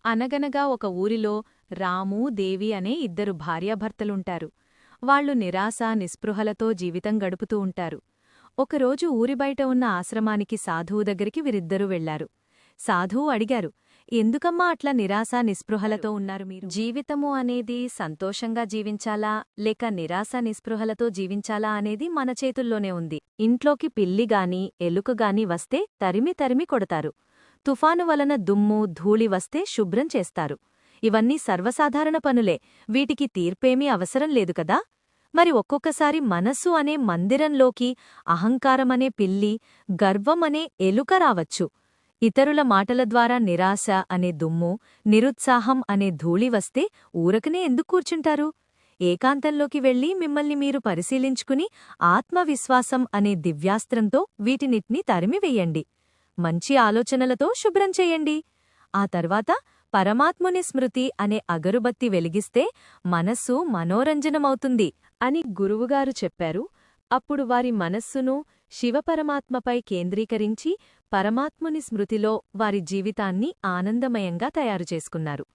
అనగనగా ఒక ఊరిలో రాము దేవి అనే ఇద్దరు భార్యాభర్తలుంటారు. వాళ్లు నిరాశ నిస్పృహలతో జీవితం గడుపుతూ ఉంటారు. ఒకరోజు ఊరి బయట ఉన్న ఆశ్రమానికి సాధువు దగ్గరికి వీరిద్దరూ వెళ్లారు. సాధువు అడిగారు, ఎందుకమ్మా అట్లా నిరాశ నిస్పృహలతో ఉన్నారు మీరు? జీవితము అనేది సంతోషంగా జీవించాలా లేక నిరాశ నిస్పృహలతో జీవించాలా అనేది మన చేతుల్లోనే ఉంది. ఇంట్లోకి పిల్లిగాని ఎలుకగాని వస్తే తరిమి తరిమి కొడతారు. తుఫాను వలన దుమ్ము ధూళి వస్తే శుభ్రం చేస్తారు. ఇవన్నీ సర్వసాధారణ పనులే, వీటికి తీర్పేమీ అవసరం లేదు కదా. మరి ఒక్కొక్కసారి మనస్సు అనే మందిరంలోకి అహంకారమనే పిల్లి, గర్వం అనే ఎలుక రావచ్చు. ఇతరుల మాటల ద్వారా నిరాశ అనే దుమ్ము, నిరుత్సాహం అనే ధూళి వస్తే ఊరకనే ఎందుకు కూర్చుంటారు? ఏకాంతంలోకి వెళ్లి మిమ్మల్ని మీరు పరిశీలించుకుని ఆత్మవిశ్వాసం అనే దివ్యాస్త్రంతో వీటినిట్ని తరిమివెయ్యండి. మంచి ఆలోచనలతో శుభ్రం చెయ్యండి. ఆ తర్వాత పరమాత్ముని స్మృతి అనే అగరుబత్తి వెలిగిస్తే మనస్సు మనోరంజనమవుతుంది అని గురువుగారు చెప్పారు. అప్పుడు వారి మనస్సును శివపరమాత్మపై కేంద్రీకరించి పరమాత్ముని స్మృతిలో వారి జీవితాన్ని ఆనందమయంగా తయారుచేసుకున్నారు.